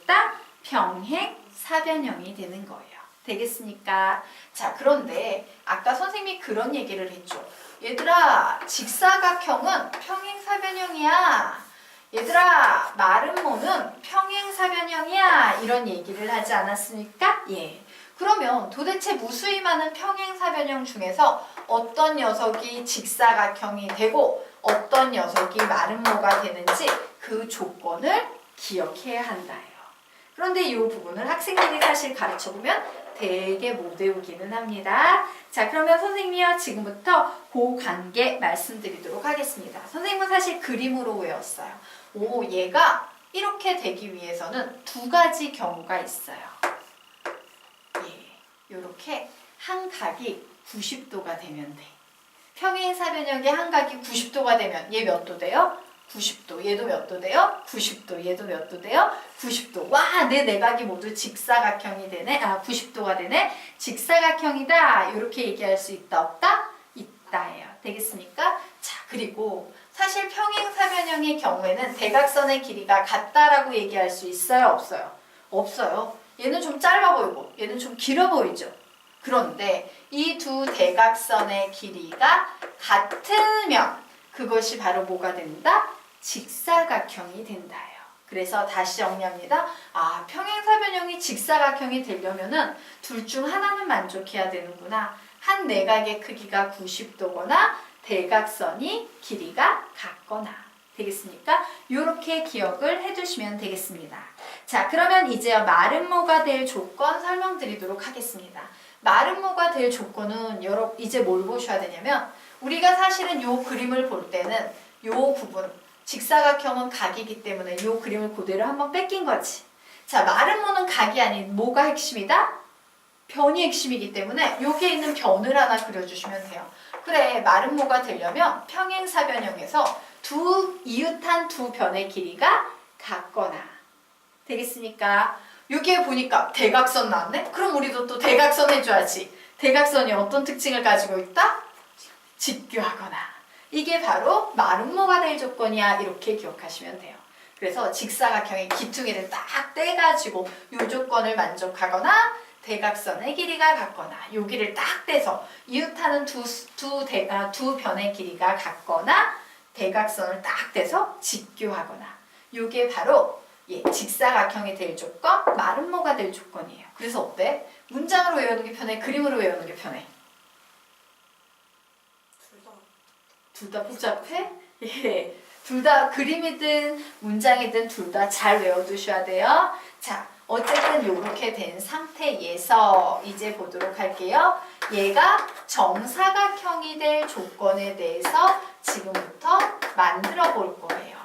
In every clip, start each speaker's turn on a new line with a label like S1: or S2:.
S1: 되겠다? 평행사변형이 되는 거예요. 되겠습니까? 자, 그런데 아까 선생님이 그런 얘기를 했죠. 얘들아, 직사각형은 평행사변형이야. 얘들아, 마름모는 평행사변형이야. 이런 얘기를 하지 않았습니까? 예. 그러면 도대체 무수히 많은 평행사변형 중에서 어떤 녀석이 직사각형이 되고 어떤 녀석이 마름모가 되는지 그 조건을 기억해야 한다요. 그런데 이 부분을 학생들이 사실 가르쳐보면 되게 못 외우기는 합니다. 자, 그러면 선생님이요, 지금부터 그 관계 말씀드리도록 하겠습니다. 선생님은 사실 그림으로 외웠어요. 오, 얘가 이렇게 되기 위해서는 두 가지 경우가 있어요. 예, 요렇게 한 각이 90도가 되면 돼. 평행사변형의 한 각이 90도가 되면 얘 몇 도 돼요? 90도. 얘도 몇 도 돼요? 90도. 얘도 몇 도 돼요? 90도. 와, 내 내각이 모두 직사각형이 되네. 90도가 되네. 직사각형이다. 이렇게 얘기할 수 있다, 없다? 있다예요. 되겠습니까? 자, 그리고 사실 평행사변형의 경우에는 대각선의 길이가 같다라고 얘기할 수 있어요, 없어요? 없어요. 얘는 좀 짧아 보이고 얘는 좀 길어 보이죠. 그런데 이 두 대각선의 길이가 같으면 그것이 바로 뭐가 된다? 직사각형이 된다요. 그래서 다시 정리합니다. 아, 평행사변형이 직사각형이 되려면은 둘 중 하나는 만족해야 되는구나. 한 내각의 크기가 90도거나 대각선이 길이가 같거나. 되겠습니까? 이렇게 기억을 해두시면 되겠습니다. 자, 그러면 이제 마름모가 될 조건 설명드리도록 하겠습니다. 마름모가 될 조건은 여러분 이제 뭘 보셔야 되냐면 우리가 사실은 요 그림을 볼 때는 요 부분 직사각형은 각이기 때문에 요 그림을 그대로 한번 뺏긴 거지. 자, 마름모는 각이 아닌 뭐가 핵심이다? 변이 핵심이기 때문에 여기에 있는 변을 하나 그려주시면 돼요. 그래, 마름모가 되려면 평행사변형에서 이웃한 두 변의 길이가 같거나. 되겠습니까? 여기에 보니까 대각선 나왔네? 그럼 우리도 또 대각선 해줘야지. 대각선이 어떤 특징을 가지고 있다? 직교하거나. 이게 바로 마름모가 될 조건이야. 이렇게 기억하시면 돼요. 그래서 직사각형의 기퉁이를 딱 떼가지고 이 조건을 만족하거나 대각선의 길이가 같거나 여기를 딱 떼서 이웃하는 두 변의 길이가 같거나 대각선을 딱 떼서 직교하거나 이게 바로 직사각형이 될 조건, 마름모가 될 조건이에요. 그래서 어때? 문장으로 외우는 게 편해? 그림으로 외우는 게 편해? 둘 다 복잡해? 예. 둘 다 그림이든 문장이든 둘 다 잘 외워두셔야 돼요. 자, 어쨌든 이렇게 된 상태에서 이제 보도록 할게요. 얘가 정사각형이 될 조건에 대해서 지금부터 만들어 볼 거예요.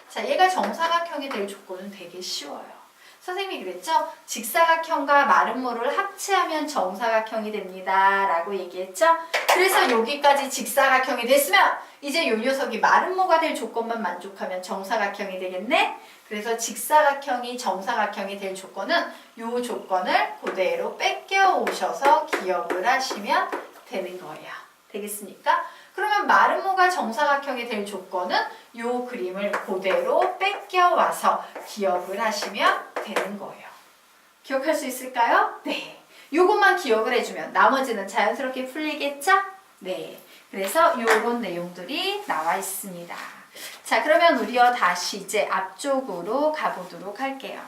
S1: 자, 얘가 정사각형이 될 조건은 되게 쉬워요. 선생님이 그랬죠? 직사각형과 마름모를 합치하면 정사각형이 됩니다. 라고 얘기했죠? 그래서 여기까지 직사각형이 됐으면 이제 요 녀석이 마름모가 될 조건만 만족하면 정사각형이 되겠네? 그래서 직사각형이 정사각형이 될 조건은 요 조건을 그대로 뺏겨 오셔서 기억을 하시면 되는 거예요. 되겠습니까? 그러면 마름모가 정사각형이 될 조건은 요 그림을 그대로 뺏겨 와서 기억을 하시면 되는 거예요. 기억할 수 있을까요? 네. 요것만 기억을 해주면 나머지는 자연스럽게 풀리겠죠? 네. 그래서 요런 내용들이 나와 있습니다. 자, 그러면 우리요 다시 이제 앞쪽으로 가보도록 할게요.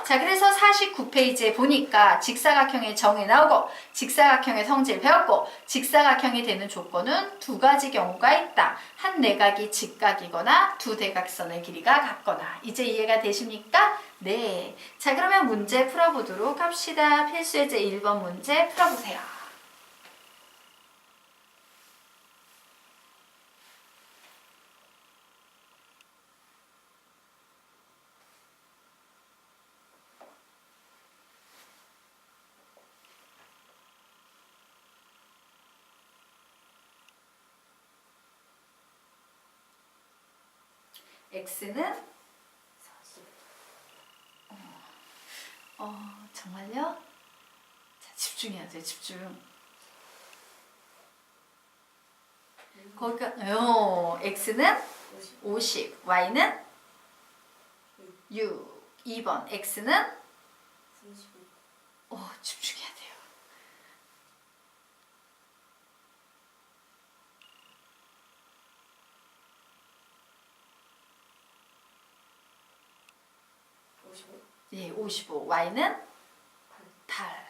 S1: 자, 그래서 49페이지에 보니까 직사각형의 정의 나오고 직사각형의 성질 배웠고 직사각형이 되는 조건은 두 가지 경우가 있다. 한 내각이 직각이거나 두 대각선의 길이가 같거나. 이제 이해가 되십니까? 네. 자, 그러면 문제 풀어보도록 합시다. 필수예제 1번 문제 풀어보세요. x는 40. 정말요? 자, 집중해야 돼, 집중. 거기가, x는 50, y는 6. 2번 x는
S2: 35.
S1: 집중해야 돼요. 예, 55. y는 8.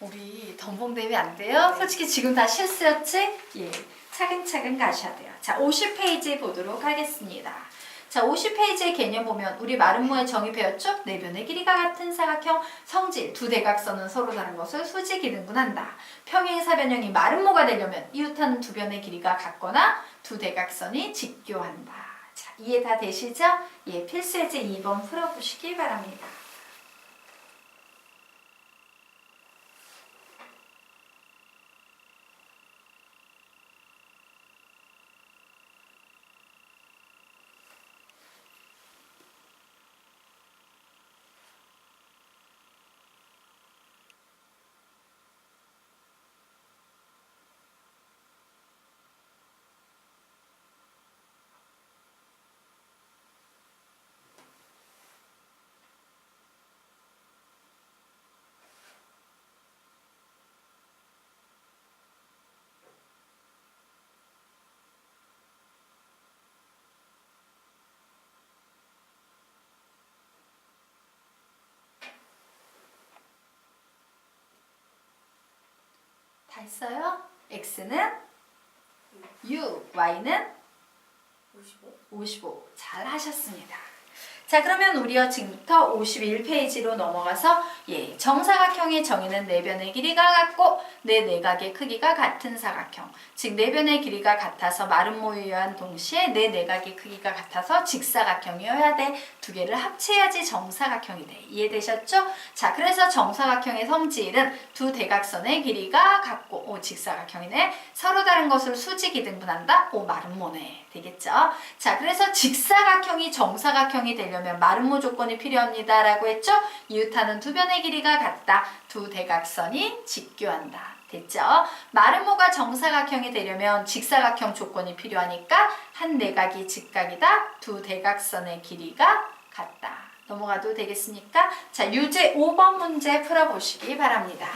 S1: 우리 덤벙대면 안 돼요? 솔직히 지금 다 실수였지? 예, 차근차근 가셔야 돼요. 자, 50페이지 보도록 하겠습니다. 자, 50페이지의 개념 보면 우리 마름모의 정의 배웠죠? 네 변의 길이가 같은 사각형 성질 두 대각선은 서로 다른 것을 수직 이등분한다. 평행사변형이 마름모가 되려면 이웃하는 두 변의 길이가 같거나 두 대각선이 직교한다. 자, 이해 다 되시죠? 예, 필수예제 2번 풀어보시기 바랍니다. 다 했어요? x는 6, y는 55. 잘 하셨습니다. 자, 그러면 우리가 지금부터 51페이지로 넘어가서 예, 정사각형의 정의는 네 변의 길이가 같고 네 내각의 크기가 같은 사각형. 즉, 네 변의 길이가 같아서 마름모여야 동시에 네 내각의 크기가 같아서 직사각형이어야 돼. 두 개를 합쳐야지 정사각형이 돼. 이해되셨죠? 자, 그래서 정사각형의 성질은 두 대각선의 길이가 같고 직사각형이네. 서로 다른 것을 수직 이등분한다. 마름모네. 되겠죠? 자, 그래서 직사각형이 정사각형이 되려면 마름모 조건이 필요합니다. 라고 했죠? 이웃하는 두 변의 길이가 같다. 두 대각선이 직교한다. 됐죠? 마름모가 정사각형이 되려면 직사각형 조건이 필요하니까 한 내각이 직각이다. 두 대각선의 길이가 같다. 넘어가도 되겠습니까? 자, 유제 5번 문제 풀어보시기 바랍니다.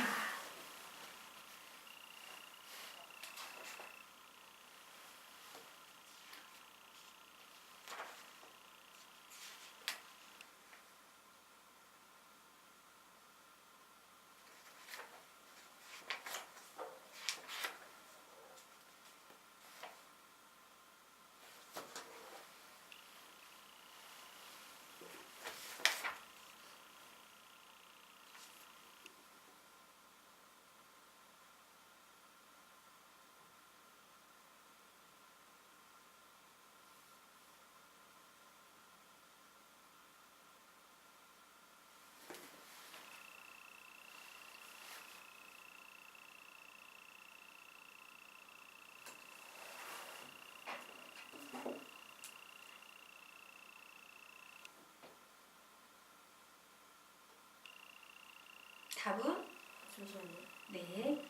S1: 답은?
S2: 잠시만요.
S1: 네.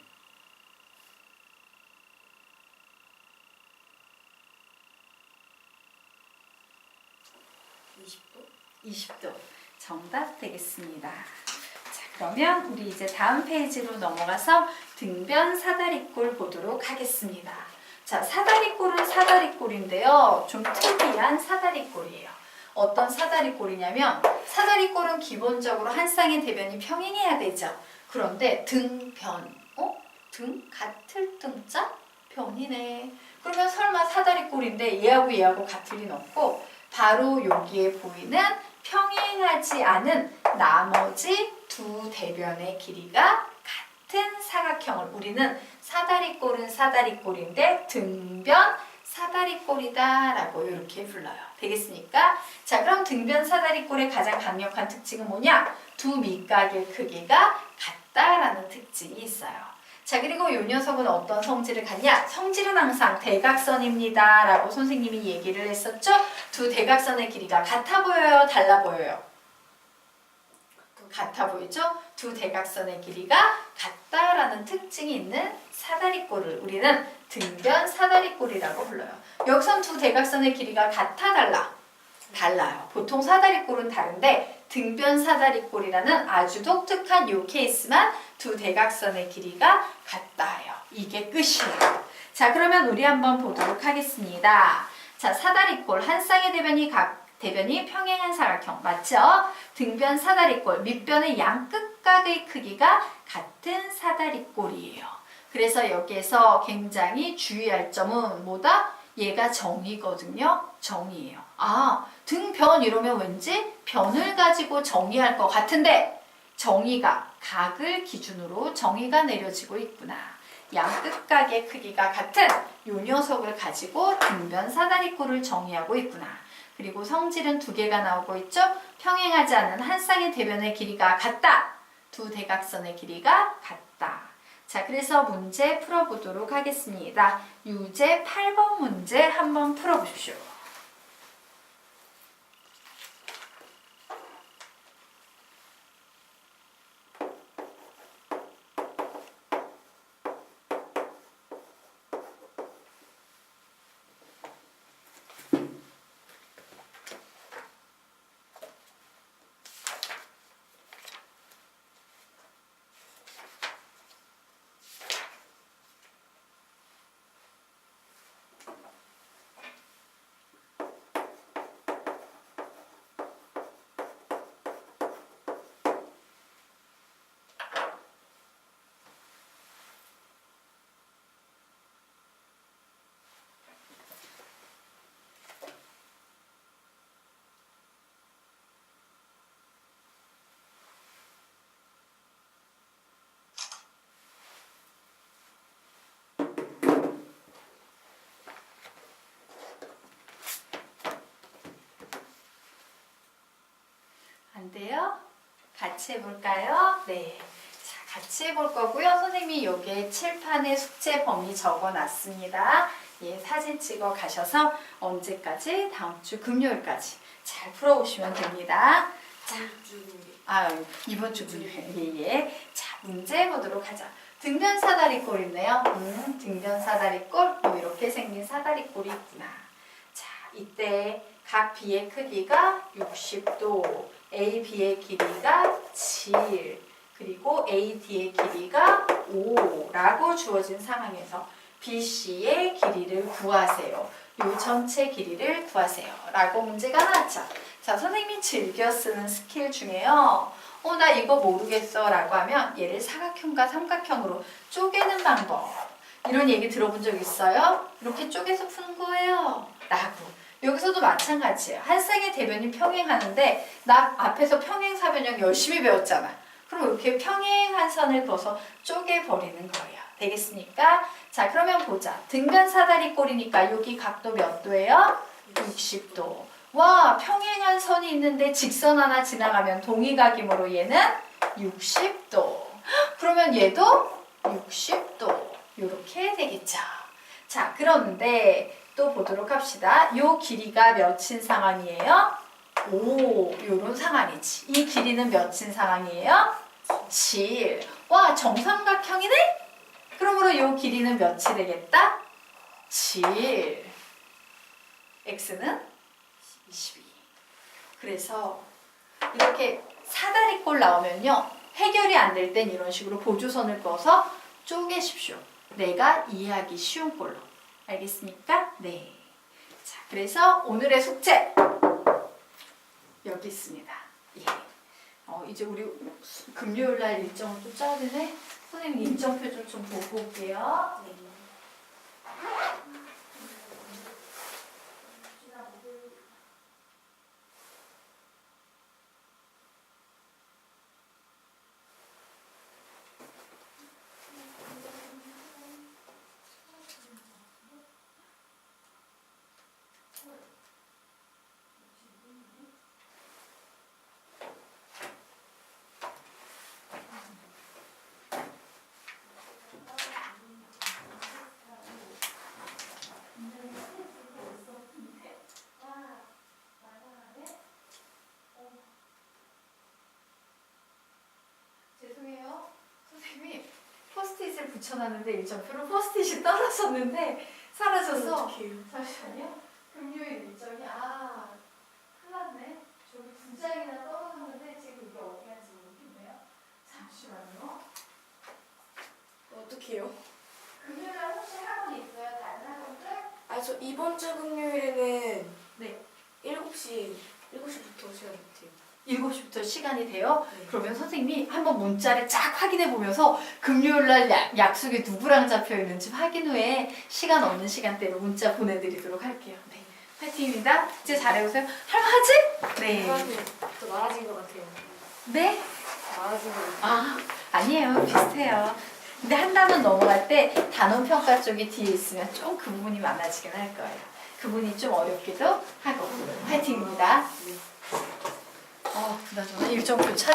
S2: 20도?
S1: 20도. 정답 되겠습니다. 자, 그러면 우리 이제 다음 페이지로 넘어가서 등변 사다리꼴 보도록 하겠습니다. 자, 사다리꼴은 사다리꼴인데요. 좀 특이한 사다리꼴이에요. 어떤 사다리꼴이냐면 사다리꼴은 기본적으로 한 쌍의 대변이 평행해야 되죠. 그런데 등변, 등? 같을 등자? 변이네. 그러면 설마 사다리꼴인데 얘하고 같을 리는 없고 바로 여기에 보이는 평행하지 않은 나머지 두 대변의 길이가 같은 사각형을 우리는 사다리꼴은 사다리꼴인데 등변 사다리꼴이다 라고 이렇게 불러요. 되겠습니까? 자, 그럼 등변 사다리꼴의 가장 강력한 특징은 뭐냐? 두 밑각의 크기가 같다라는 특징이 있어요. 자, 그리고 이 녀석은 어떤 성질을 갖냐? 성질은 항상 대각선입니다 라고 선생님이 얘기를 했었죠? 두 대각선의 길이가 같아 보여요? 달라 보여요? 같아 보이죠? 두 대각선의 길이가 같다라는 특징이 있는 사다리꼴을 우리는 등변 사다리꼴이라고 불러요. 여기선 두 대각선의 길이가 같아 달라? 달라요. 보통 사다리꼴은 다른데 등변 사다리꼴이라는 아주 독특한 요 케이스만 두 대각선의 길이가 같다요. 이게 끝이에요. 자, 그러면 우리 한번 보도록 하겠습니다. 자, 사다리꼴 한 쌍의 대변이 평행한 사각형 맞죠? 등변 사다리꼴 밑변의 양 끝각의 크기가 같은 사다리꼴이에요. 그래서 여기에서 굉장히 주의할 점은 뭐다? 얘가 정의거든요. 정의예요. 아, 등변 이러면 왠지 변을 가지고 정의할 것 같은데 정의가 각을 기준으로 정의가 내려지고 있구나. 양 끝각의 크기가 같은 요 녀석을 가지고 등변 사다리꼴을 정의하고 있구나. 그리고 성질은 두 개가 나오고 있죠. 평행하지 않은 한 쌍의 대변의 길이가 같다. 두 대각선의 길이가 같다. 자, 그래서 문제 풀어보도록 하겠습니다. 유제 8번 문제 한번 풀어보십시오. 안 돼요? 같이 해볼까요? 네. 자, 같이 해볼 거고요. 선생님이 여기에 칠판에 숙제 범위 적어놨습니다. 예, 사진 찍어 가셔서 언제까지? 다음 주 금요일까지 잘 풀어오시면 됩니다. 자, 이번 주 금요일. 예. 자, 문제 보도록 하자. 등변 사다리꼴 있네요. 등변 사다리꼴. 이렇게 생긴 사다리꼴이 있구나. 자, 이때 각 B의 크기가 60도, AB의 길이가 7, 그리고 AD의 길이가 5라고 주어진 상황에서 BC의 길이를 구하세요. 이 전체 길이를 구하세요. 라고 문제가 나왔죠. 자, 선생님이 즐겨 쓰는 스킬 중에요. 나 이거 모르겠어 라고 하면 얘를 사각형과 삼각형으로 쪼개는 방법. 이런 얘기 들어본 적 있어요? 이렇게 쪼개서 푸는 거예요. 라고. 여기서도 마찬가지예요. 한 쌍의 대변이 평행하는데 나 앞에서 평행사변형 열심히 배웠잖아. 그럼 이렇게 평행한 선을 그어서 쪼개버리는 거예요. 되겠습니까? 자, 그러면 보자. 등변 사다리꼴이니까 여기 각도 몇 도예요? 60도. 와, 평행한 선이 있는데 직선 하나 지나가면 동의각이므로 얘는 60도. 그러면 얘도 60도. 이렇게 되겠죠. 자, 그런데 또 보도록 합시다. 요 길이가 몇인 상황이에요? 5, 요런 상황이지. 이 길이는 몇인 상황이에요? 7. 와, 정삼각형이네? 그러므로 요 길이는 몇이 되겠다? 7. x는 22. 그래서 이렇게 사다리꼴 나오면요. 해결이 안 될 땐 이런 식으로 보조선을 그어서 쪼개십시오. 내가 이해하기 쉬운 꼴로. 알겠습니까? 네. 자, 그래서 오늘의 숙제 여기 있습니다. 예. 이제 우리 금요일 날 일정을 또 짜야 되네. 선생님 일정표 좀 보고 올게요. 네. 죄송해요. 선생님이 포스트잇을 붙여놨는데 일정표로 포스트잇이 떨어졌는데 사라져서 잠시만요. 금요일 일정이 큰일 문짝이나 떠오르는데 지금 이게 어디 간지 모르겠네요. 잠시만요.
S2: 어떻게 해요?
S1: 금요일날 혹시 학원 있어요? 다른 학원들?
S2: 아, 저 이번 주 금요일에는
S1: 네.
S2: 7시부터 시간 있대요.
S1: 7시부터 시간이 돼요?
S2: 네.
S1: 그러면 선생님이 한번 문자를 쫙 확인해 보면서 금요일날 약속이 누구랑 잡혀 있는지 확인 후에 시간 없는 시간대로 문자 보내드리도록 할게요. 네. 파이팅입니다. 이제 잘해보세요. 할만하지? 네.
S2: 더 나아진 것 같아요.
S1: 네?
S2: 나아진 것 같아요.
S1: 아, 아니에요. 비슷해요. 근데 한 단원 넘어갈 때 단원 평가 쪽이 뒤에 있으면 좀 그 부분이 많아지긴 할 거예요. 그 부분이 좀 어렵기도 하고. 파이팅입니다.
S2: 네.
S1: 그나저나 일정표 찾아